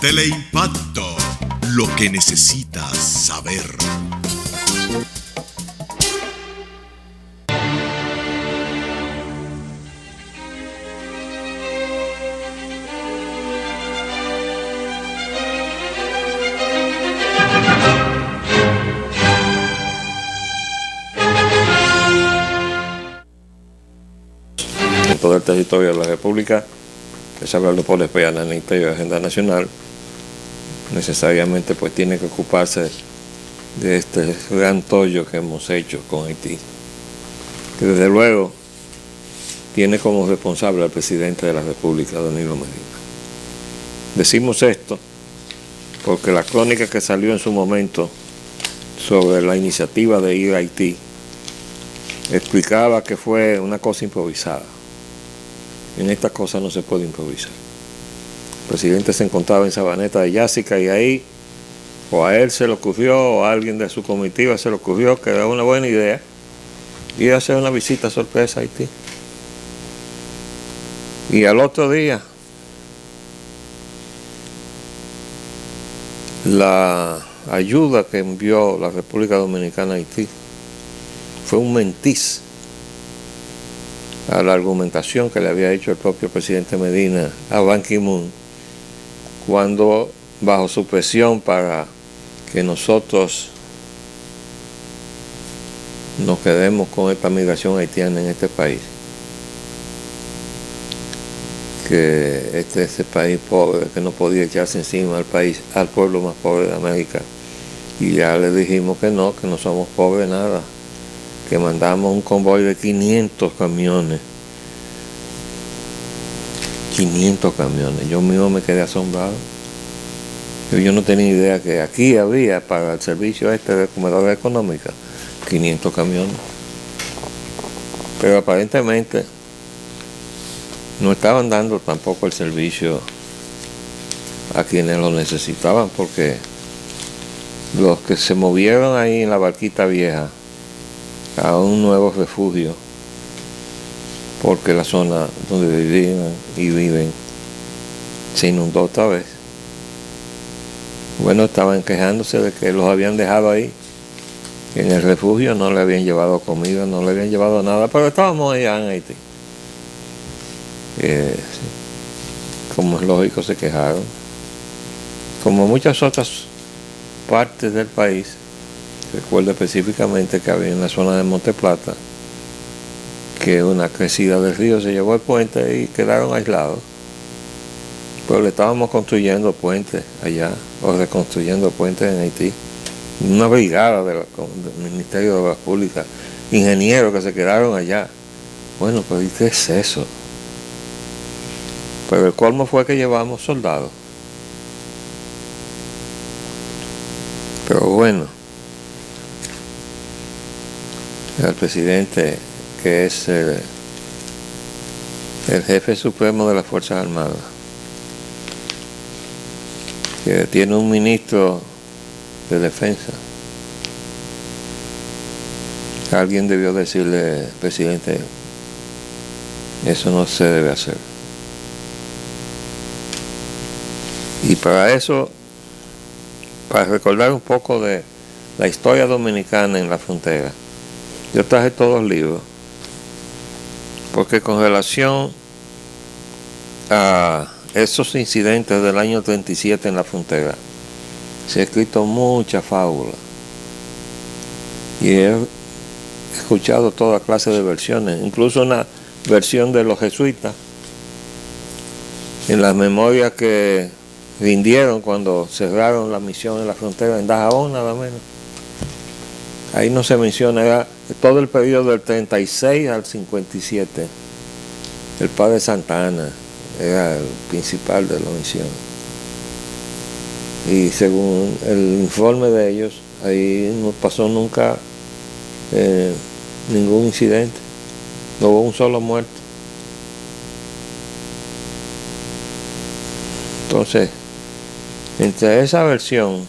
Teleimpacto, lo que necesitas saber. En todo el territorio de la República, que se habla por el Ministerio de Agenda Nacional, necesariamente pues tiene que ocuparse de este gran tollo que hemos hecho con Haití, que desde luego tiene como responsable al presidente de la República, Danilo Medina. Decimos esto porque la crónica que salió en su momento sobre la iniciativa de ir a Haití explicaba que fue una cosa improvisada. En esta cosa no se puede improvisar. El presidente se encontraba en Sabaneta de Yásica y ahí o a él se le ocurrió o a alguien de su comitiva se le ocurrió que era una buena idea ir a hacer una visita sorpresa a Haití. Y al otro día la ayuda que envió la República Dominicana a Haití fue un mentiz a la argumentación que le había hecho el propio presidente Medina a Ban Ki-moon cuando, bajo su presión para que nosotros nos quedemos con esta migración haitiana en este país, que ese país pobre que no podía echarse encima al pueblo más pobre de América, y ya le dijimos que no somos pobres nada, que mandamos un convoy de 500 camiones. 500 camiones. Yo mismo me quedé asombrado. Yo no tenía idea que aquí había para el servicio de comedores económicas 500 camiones. Pero aparentemente no estaban dando tampoco el servicio a quienes lo necesitaban, porque los que se movieron ahí en la barquita vieja a un nuevo refugio, porque la zona donde vivían y viven se inundó otra vez. Bueno, estaban quejándose de que los habían dejado ahí en el refugio, no le habían llevado comida, no le habían llevado nada, pero estábamos allá en Haití. Como es lógico, se quejaron. Como muchas otras partes del país, recuerdo específicamente que había en la zona de Monte Plata que una crecida del río se llevó el puente y quedaron aislados. Pero le estábamos construyendo puentes allá, o reconstruyendo puentes en Haití. Una brigada del Ministerio de Obras Públicas, ingenieros que se quedaron allá. Bueno, pues ¿qué es eso? Pero el colmo fue que llevamos soldados. Pero bueno, el presidente, que es el jefe supremo de las Fuerzas Armadas, que tiene un ministro de defensa, alguien debió decirle: presidente, eso no se debe hacer. Y para eso, para recordar un poco de la historia dominicana en la frontera, yo traje todos los libros, porque con relación a esos incidentes del año 37 en la frontera, se ha escrito mucha fábula. Y he escuchado toda clase de versiones, incluso una versión de los jesuitas, en las memorias que rindieron cuando cerraron la misión en la frontera, en Dajabón nada menos. Ahí no se menciona, era todo el periodo del 36 al 57. El padre Santa Ana era el principal de la misión. Y según el informe de ellos, ahí no pasó nunca ningún incidente. No hubo un solo muerto. Entonces, entre esa versión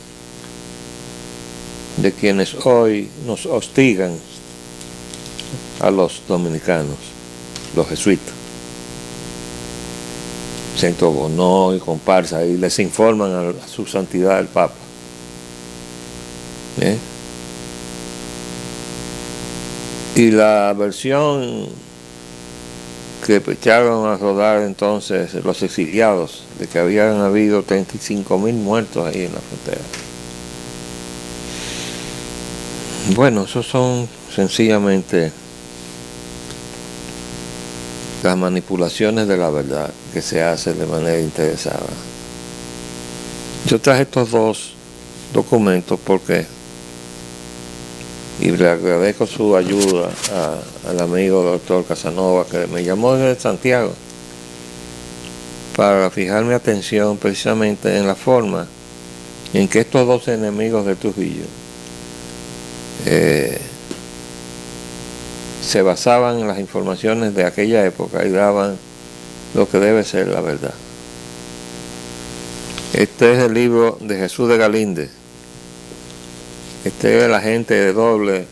de quienes hoy nos hostigan a los dominicanos, los jesuitas, Centro Bonó y comparsa, y les informan a su santidad el Papa. Y la versión que echaron a rodar entonces los exiliados, de que habían habido 35.000 muertos ahí en la frontera. Bueno, esos son sencillamente las manipulaciones de la verdad que se hacen de manera interesada. Yo traje estos dos documentos porque, y le agradezco su ayuda al amigo doctor Casanova, que me llamó desde Santiago para fijar mi atención precisamente en la forma en que estos dos enemigos de Trujillo se basaban en las informaciones de aquella época y daban lo que debe ser la verdad. Este es el libro de Jesús de Galíndez. Este es el agente de doble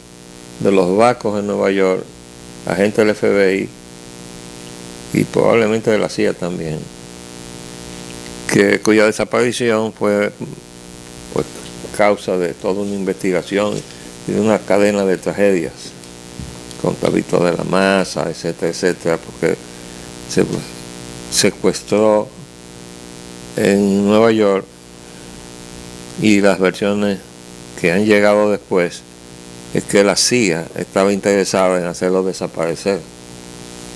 de los Vacos en Nueva York, agente del FBI y probablemente de la CIA también, cuya desaparición fue pues causa de toda una investigación y de una cadena de tragedias contra Víctor de la Maza, etcétera, etcétera, porque se secuestró en Nueva York, y las versiones que han llegado después es que la CIA estaba interesada en hacerlo desaparecer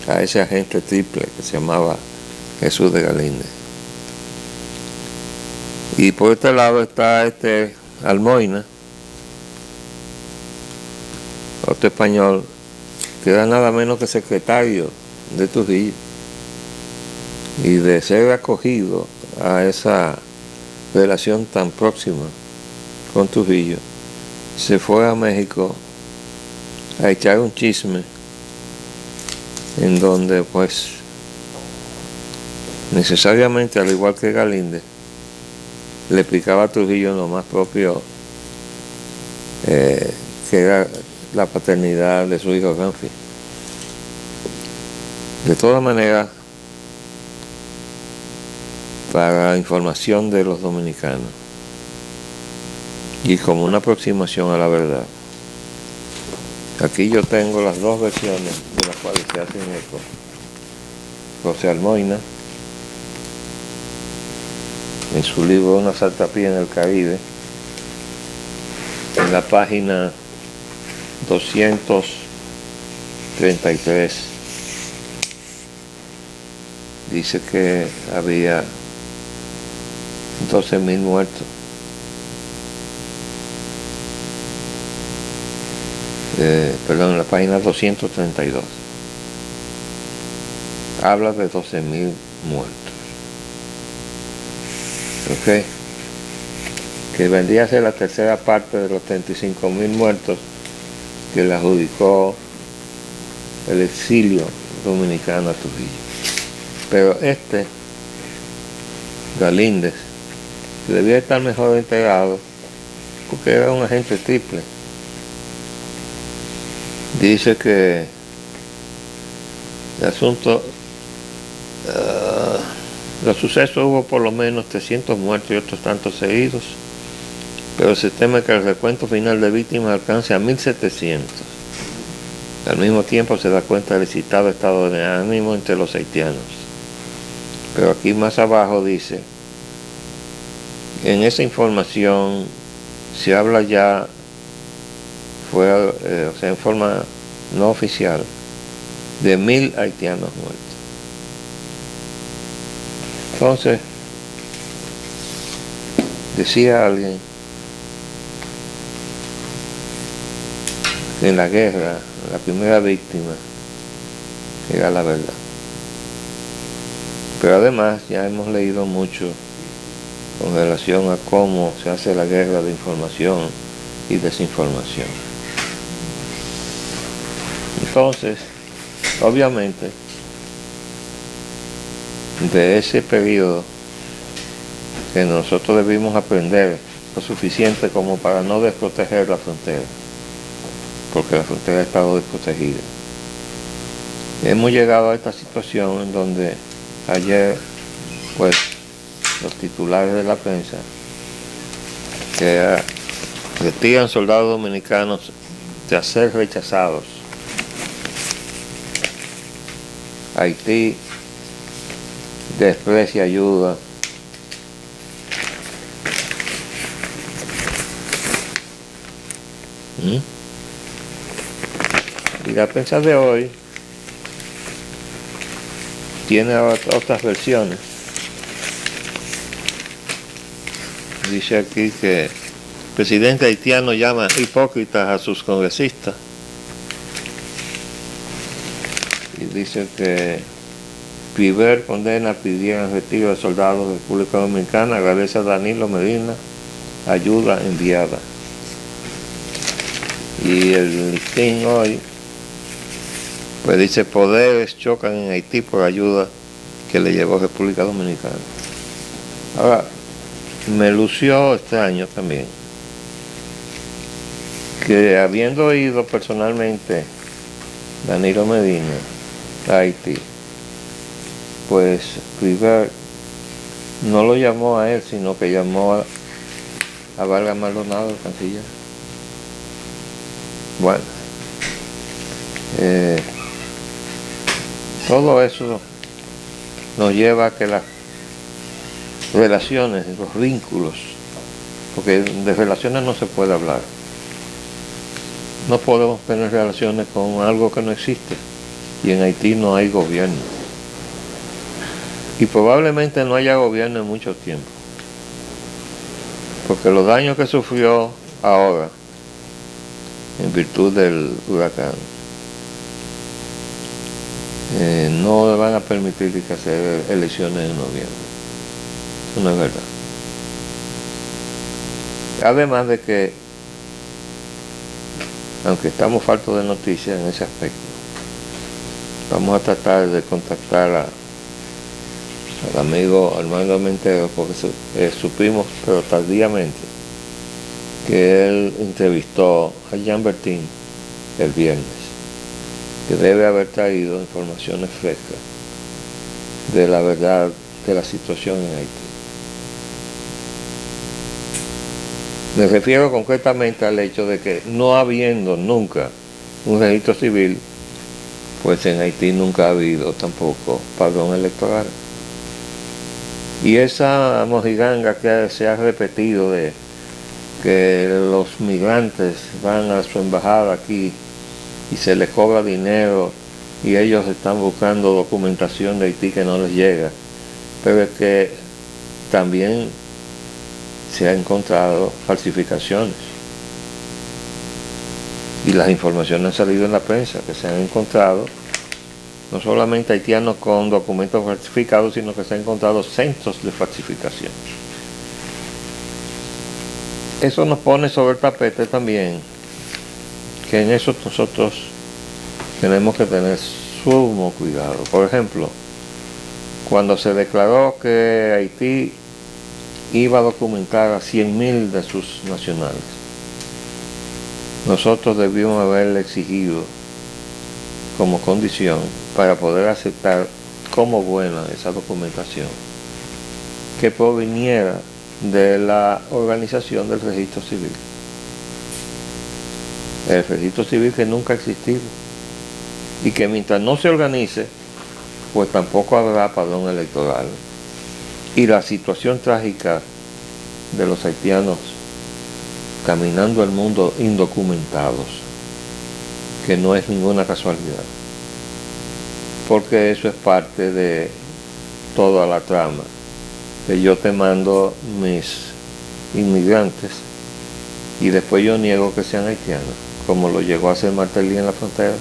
a ese agente triple que se llamaba Jesús de Galíndez. Y por este lado está este Almoina, otro español, que era nada menos que secretario de Trujillo, y de ser acogido a esa relación tan próxima con Trujillo, se fue a México a echar un chisme en donde pues necesariamente, al igual que Galíndez, le explicaba a Trujillo lo más propio que era la paternidad de su hijo Ramfi. De todas maneras, para información de los dominicanos y como una aproximación a la verdad, aquí yo tengo las dos versiones de las cuales se hacen eco. José Almoina, en su libro Una saltapía en el Caribe, en la página 233, dice que había 12.000 muertos. En la página 232 habla de 12.000 muertos. ¿Ok? Que vendría a ser la tercera parte de los 35.000 muertos que le adjudicó el exilio dominicano a Trujillo. Pero Galíndez, que debía estar mejor enterado porque era un agente triple, dice que el asunto, los sucesos, hubo por lo menos 300 muertos y otros tantos heridos, pero se teme que el recuento final de víctimas alcance a 1.700. Al mismo tiempo se da cuenta del excitado estado de ánimo entre los haitianos. Pero aquí más abajo dice, en esa información se habla ya, en forma no oficial, de 1.000 haitianos muertos. Entonces, decía alguien, en la guerra, la primera víctima era la verdad. Pero además ya hemos leído mucho con relación a cómo se hace la guerra de información y desinformación. Entonces, obviamente, de ese periodo que nosotros debimos aprender lo suficiente como para no desproteger la frontera, porque la frontera ha estado desprotegida. Hemos llegado a esta situación en donde ayer pues los titulares de la prensa que retiran soldados dominicanos de ser rechazados. Haití desprecia ayuda. Y la prensa de hoy tiene otras versiones. Dice aquí que el presidente haitiano llama hipócritas a sus congresistas. Y dice que Piver condena pidieran retiro de soldados de República Dominicana. Agradece a Danilo Medina ayuda enviada. Y el listín hoy pues dice poderes chocan en Haití por ayuda que le llevó República Dominicana. Ahora, me lució extraño también que habiendo ido personalmente Danilo Medina a Haití, pues Piver no lo llamó a él, sino que llamó a Vargas Maldonado, el canciller. Bueno, todo eso nos lleva a que las relaciones, los vínculos, porque de relaciones no se puede hablar. No podemos tener relaciones con algo que no existe. Y en Haití no hay gobierno. Y probablemente no haya gobierno en mucho tiempo. Porque los daños que sufrió ahora, en virtud del huracán, no le van a permitir que hacer elecciones en noviembre. Eso no es verdad. Además de que, aunque estamos faltos de noticias en ese aspecto, vamos a tratar de contactar al amigo Armando Armentero, porque supimos, pero tardíamente, que él entrevistó a Jean Bertin el viernes, que debe haber traído informaciones frescas de la verdad de la situación en Haití. Me refiero concretamente al hecho de que no habiendo nunca un registro civil, pues en Haití nunca ha habido tampoco padrón electoral. Y esa mojiganga que se ha repetido de que los migrantes van a su embajada aquí y se les cobra dinero y ellos están buscando documentación de Haití que no les llega, pero es que también se han encontrado falsificaciones y las informaciones han salido en la prensa que se han encontrado no solamente haitianos con documentos falsificados, sino que se han encontrado centros de falsificación. Eso nos pone sobre el tapete también que en eso nosotros tenemos que tener sumo cuidado. Por ejemplo, cuando se declaró que Haití iba a documentar a 100.000 de sus nacionales, nosotros debimos haberle exigido como condición para poder aceptar como buena esa documentación que proviniera de la organización del registro civil. El registro civil que nunca ha existido y que mientras no se organice, pues tampoco habrá padrón electoral. Y la situación trágica de los haitianos caminando el mundo indocumentados, que no es ninguna casualidad, porque eso es parte de toda la trama, que yo te mando mis inmigrantes y después yo niego que sean haitianos, como lo llegó a hacer Martelly en la frontera,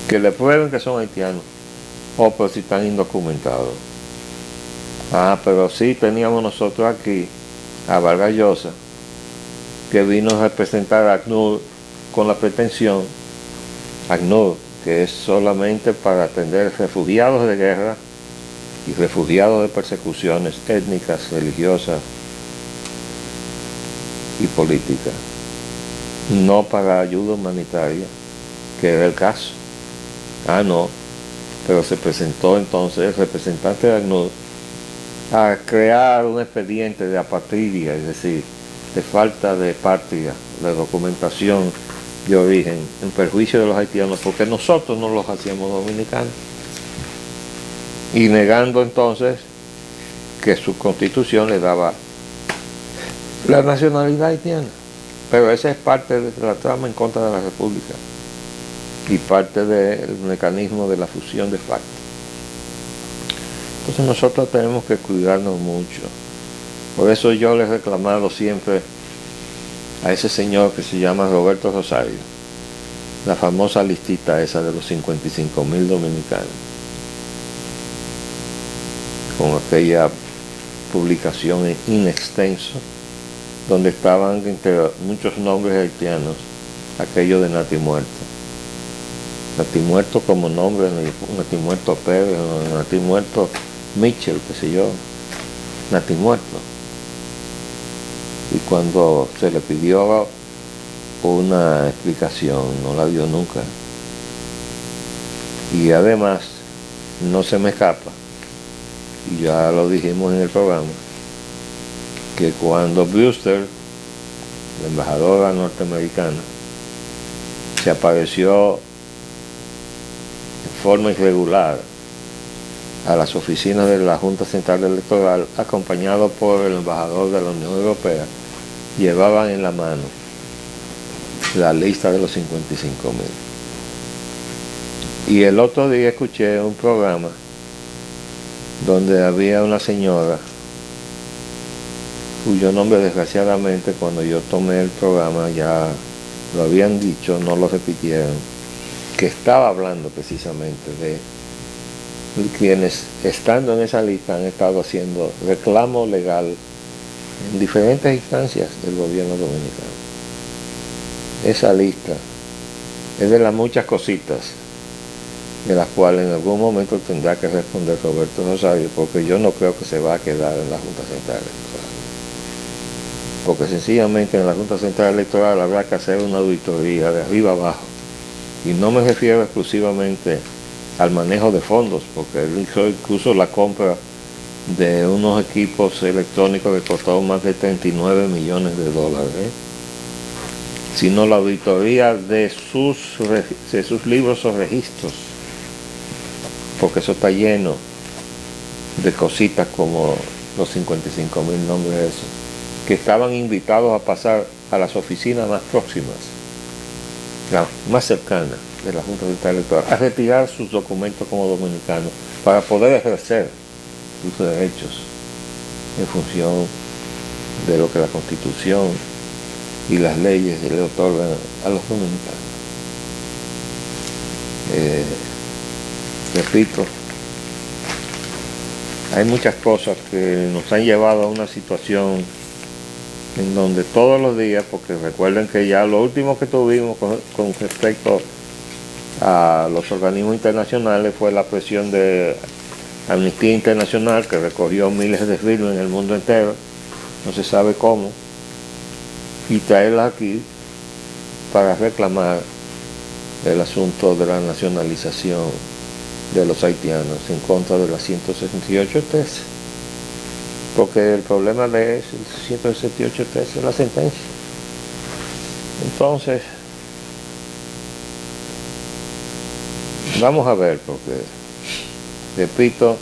que le prueben que son haitianos, o pues si están indocumentados. Pero sí teníamos nosotros aquí a Vargas Llosa, que vino a representar a ACNUR con la pretensión, ACNUR, que es solamente para atender refugiados de guerra y refugiados de persecuciones étnicas, religiosas y políticas, no para ayuda humanitaria, que era el caso. No, pero se presentó entonces el representante de ACNUR a crear un expediente de apatridia, es decir, de falta de patria, de documentación de origen, en perjuicio de los haitianos, porque nosotros no los hacíamos dominicanos. Y negando entonces que su constitución le daba la nacionalidad haitiana. Pero esa es parte de la trama en contra de la República y parte del mecanismo de la fusión de facto. Entonces nosotros tenemos que cuidarnos mucho. Por eso yo le he reclamado siempre a ese señor que se llama Roberto Rosario, la famosa listita esa de los 55,000 dominicanos, con aquella publicación in extenso, donde estaban entre muchos nombres haitianos, aquello de Natimuerto. Natimuerto como nombre, Natimuerto Pérez, Natimuerto Mitchell, qué sé yo, Natimuerto. Y cuando se le pidió una explicación, no la dio nunca. Y además, no se me escapa, y ya lo dijimos en el programa, que cuando Brewster, la embajadora norteamericana, se apareció en forma irregular a las oficinas de la Junta Central Electoral, acompañado por el embajador de la Unión Europea, llevaban en la mano la lista de los 55,000. Y el otro día escuché un programa donde había una señora cuyo nombre desgraciadamente cuando yo tomé el programa ya lo habían dicho, no lo repitieron, que estaba hablando precisamente de quienes estando en esa lista han estado haciendo reclamo legal en diferentes instancias del gobierno dominicano. Esa lista es de las muchas cositas de las cuales en algún momento tendrá que responder Roberto Rosario, porque yo no creo que se va a quedar en la Junta Central Electoral. Porque sencillamente en la Junta Central Electoral habrá que hacer una auditoría de arriba abajo. Y no me refiero exclusivamente al manejo de fondos, porque incluso la compra de unos equipos electrónicos que costó más de 39 millones de dólares, sino la auditoría de sus libros o registros, porque eso está lleno de cositas como los 55,000 nombres esos, que estaban invitados a pasar a las oficinas más próximas, más cercanas de la Junta Central Electoral, a retirar sus documentos como dominicanos para poder ejercer sus derechos en función de lo que la Constitución y las leyes le otorgan a los dominicanos. Repito, hay muchas cosas que nos han llevado a una situación en donde todos los días, porque recuerden que ya lo último que tuvimos con respecto a los organismos internacionales fue la presión de Amnistía Internacional, que recogió miles de firmas en el mundo entero, no se sabe cómo, y traerlas aquí para reclamar el asunto de la nacionalización de los haitianos en contra de la 168.13, porque el problema de el 168.13 es la sentencia. Entonces, vamos a ver, porque, repito,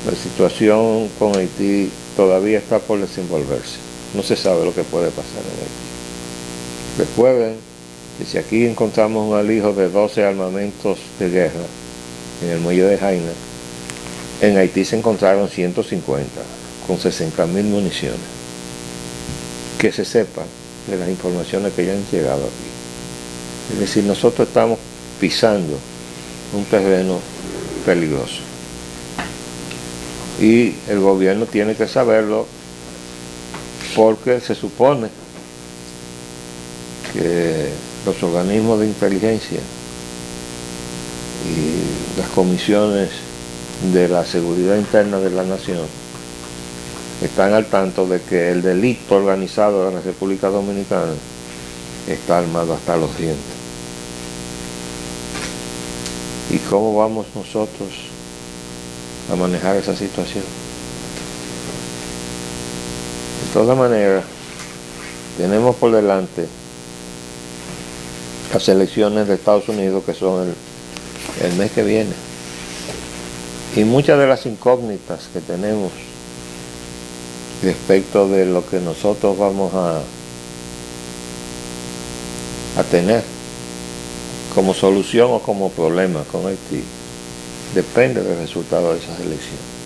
la situación con Haití todavía está por desenvolverse. No se sabe lo que puede pasar en Haití. Recuerden que si aquí encontramos un alijo de 12 armamentos de guerra en el muelle de Jaina, en Haití se encontraron 150 con 60,000 municiones. Que se sepa de las informaciones que ya han llegado aquí. Es decir, nosotros estamos pisando un terreno peligroso. Y el gobierno tiene que saberlo, porque se supone que los organismos de inteligencia y las comisiones de la seguridad interna de la nación están al tanto de que el delito organizado de la República Dominicana está armado hasta los dientes. ¿Y cómo vamos nosotros a manejar esa situación? De todas maneras, tenemos por delante las elecciones de Estados Unidos, que son el mes que viene. Y muchas de las incógnitas que tenemos respecto de lo que nosotros vamos a tener como solución o como problema con Haití, depende del resultado de esas elecciones.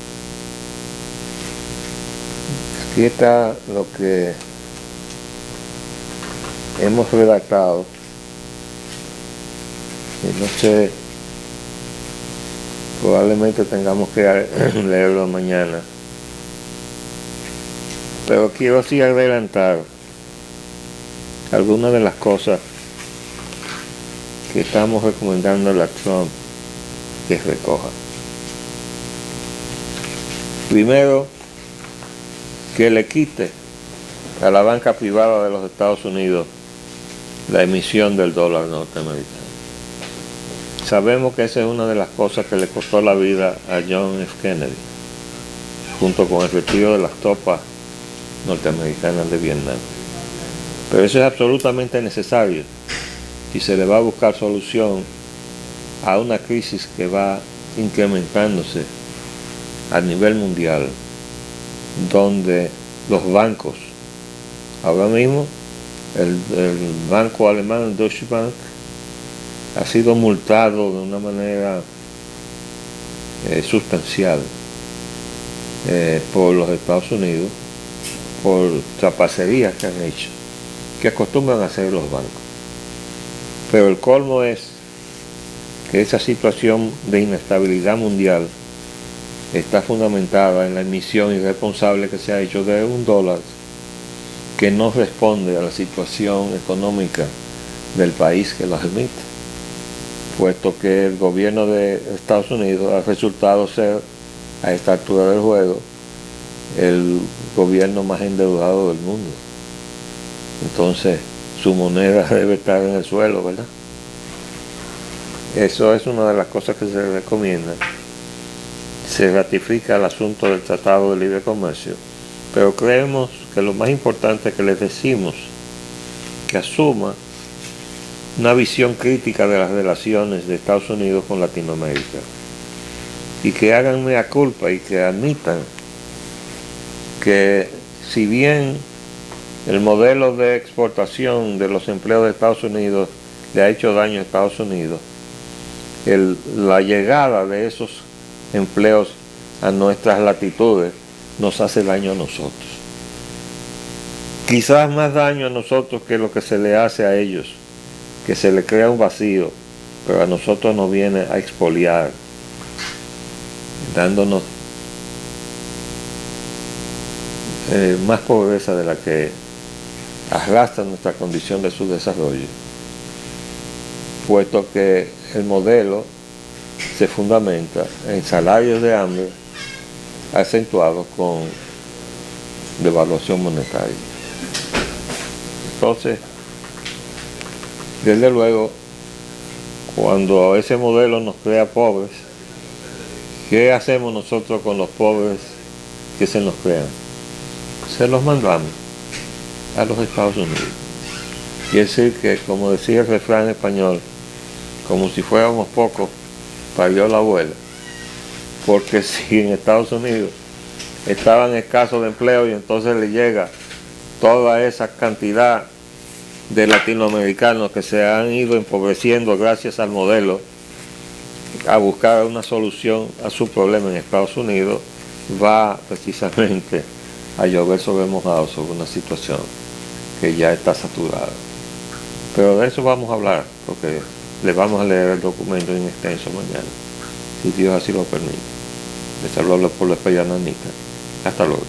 Aquí está lo que hemos redactado, y no sé, probablemente tengamos que leerlo mañana, pero quiero sí adelantar algunas de las cosas que estamos recomendándole a Trump que recoja. Primero, que le quite a la banca privada de los Estados Unidos la emisión del dólar norteamericano. Sabemos que esa es una de las cosas que le costó la vida a John F. Kennedy, junto con el retiro de las tropas norteamericanas de Vietnam. Pero eso es absolutamente necesario si se le va a buscar solución a una crisis que va incrementándose a nivel mundial, donde los bancos, ahora mismo el banco alemán Deutsche Bank ha sido multado de una manera sustancial por los Estados Unidos por trapacerías que han hecho, que acostumbran a hacer los bancos. Pero el colmo es que esa situación de inestabilidad mundial está fundamentada en la emisión irresponsable que se ha hecho de un dólar que no responde a la situación económica del país que los emite, puesto que el gobierno de Estados Unidos ha resultado ser, a esta altura del juego, el gobierno más endeudado del mundo. Entonces, su moneda debe estar en el suelo, ¿verdad? Eso es una de las cosas que se recomienda. Se ratifica el asunto del Tratado de Libre Comercio, pero creemos que lo más importante es que les decimos que asuma una visión crítica de las relaciones de Estados Unidos con Latinoamérica y que hagan mea culpa y que admitan que si bien el modelo de exportación de los empleos de Estados Unidos le ha hecho daño a Estados Unidos, la llegada de esos empleos a nuestras latitudes nos hace daño a nosotros. Quizás más daño a nosotros que lo que se le hace a ellos, que se le crea un vacío, pero a nosotros nos viene a expoliar, dándonos más pobreza de la que arrastra nuestra condición de subdesarrollo, puesto que el modelo se fundamenta en salarios de hambre acentuados con devaluación monetaria. Entonces, desde luego, cuando ese modelo nos crea pobres, ¿qué hacemos nosotros con los pobres que se nos crean? Se los mandamos a los Estados Unidos. Quiere decir que, como decía el refrán español, como si fuéramos pocos, parió la abuela. Porque si en Estados Unidos estaban escasos de empleo y entonces le llega toda esa cantidad de latinoamericanos que se han ido empobreciendo gracias al modelo a buscar una solución a su problema en Estados Unidos, va precisamente a llover sobre mojado sobre una situación que ya está saturada. Pero de eso vamos a hablar, porque le vamos a leer el documento en extenso mañana, si Dios así lo permite. Les hablo por la Espellananita. Hasta luego.